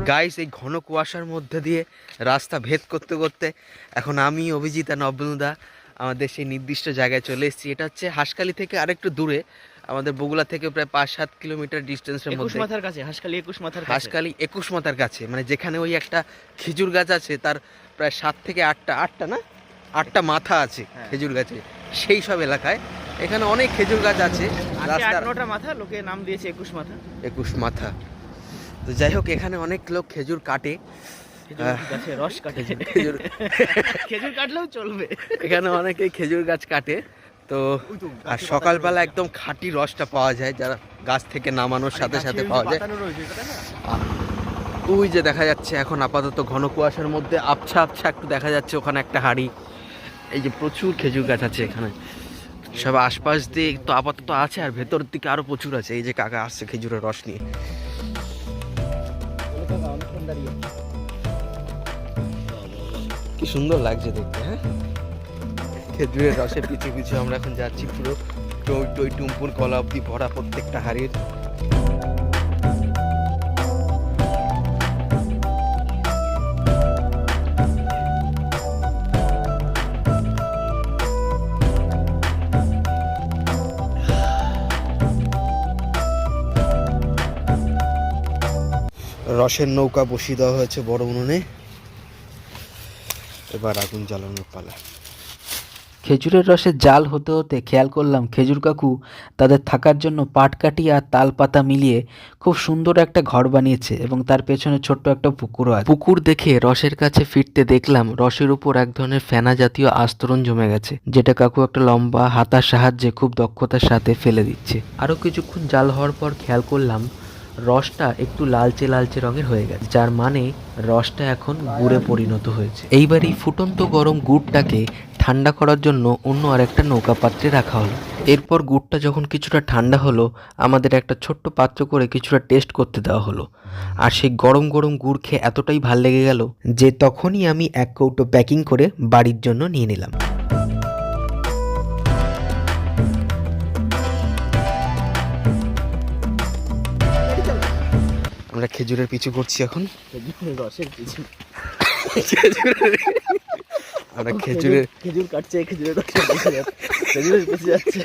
Guys এই ঘন কুয়াশার মধ্যে দিয়ে রাস্তা ভেদ করতে করতে এখন আমি, অভিজিৎ আর নব্যনুদা আমাদের সেই নির্দিষ্ট জায়গায় চলে এসেছি। এটা হচ্ছে হাঁসখালি থেকে আরেকটু দূরে, আমাদের বগুড়া থেকে প্রায় 5-7 কিলোমিটার ডিস্টেন্সের মধ্যে। মাথার কাছে হাঁসখালি 21 মাথার কাছে, হাঁসখালি 21 মাথার কাছে, মানে যেখানে ওই একটা খেজুর গাছ আছে তার প্রায় 7 থেকে 8টা না 8টা মাথা আছে খেজুর গাছে, সেই সব এলাকায়। এখানে অনেক খেজুর গাছ আছে, রাস্তার 8-9টা মাথা, লোকে নাম দিয়েছে 21 মাথা। 21 মাথা। তো যাই হোক, এখানে অনেক লোক খেজুর কাটে, গাছে রস কাটে, খেজুর কাটলেও চলবে। এখানে অনেকেই খেজুর গাছ কাটে। তো আর সকালবেলা একদম খাঁটি রসটা পাওয়া যায়, যারা গাছ থেকে নামানোর সাথে সাথে পাওয়া যায়। ওই যে দেখা যাচ্ছে এখন আপাতত ঘন কুয়াশার মধ্যে আবছা আবছা একটু দেখা যাচ্ছে ওখানে একটা হাড়ি। এই যে প্রচুর খেজুর গাছ আছে এখানে, সব আশপাশ দিয়ে তো আপাতত আছে, আর ভেতর দিকে আরো প্রচুর আছে। এই যে কাকা আসছে খেজুরের রস নিয়ে। কি সুন্দর লাগছে দেখতে। হ্যাঁ, খেজুরের রসে পিছু পিছু আমরা এখন যাচ্ছি, পুরো টই টই টুম্পুর কলা অব্দি ভরা প্রত্যেকটা হাড়ির। রসের নৌকা বসিয়ে দেওয়া হয়েছে বড় উনুনে, এবার আগুন জ্বালানোর পালা। খেজুরের রসের জাল হতে হতে খেয়াল করলাম খেজুর কাকু তাদের থাকার জন্য পাটকাঠি আর তাল পাতা মিলিয়ে খুব সুন্দর একটা ঘর বানিয়েছে, এবং তার পেছনে ছোট্ট একটা পুকুরও আছে। পুকুর দেখে রসের কাছে ফিরতে দেখলাম রসের উপর এক ধরনের ফেনা জাতীয় আস্তরণ জমে গেছে, যেটা কাকু একটা লম্বা হাতার সাহায্যে খুব দক্ষতার সাথে ফেলে দিচ্ছে। আরও কিছুক্ষণ জাল হওয়ার পর খেয়াল করলাম রসটা একটু লালচে লালচে রঙের হয়ে গেছে, যার মানে রসটা এখন গুড়ে পরিণত হয়েছে। এইবার এই ফুটন্ত গরম গুড়টাকে ঠান্ডা করার জন্য অন্য আরেকটা নৌকা পাত্রে রাখা হলো। এরপর গুড়টা যখন কিছুটা ঠান্ডা হলো, আমাদের একটা ছোট্ট পাত্র করে কিছুটা টেস্ট করতে দেওয়া হলো। আর সেই গরম গরম গুড় খেয়ে এতটাই ভাল লেগে গেল যে তখনই আমি এক কৌটো প্যাকিং করে বাড়ির জন্য নিয়ে নিলাম। আমরা খেজুরের পিছু করছি এখন। রসের পিছু আমরা খেজুর কাটছে, খেজুরের রস খেজুরের পিছু যাচ্ছে।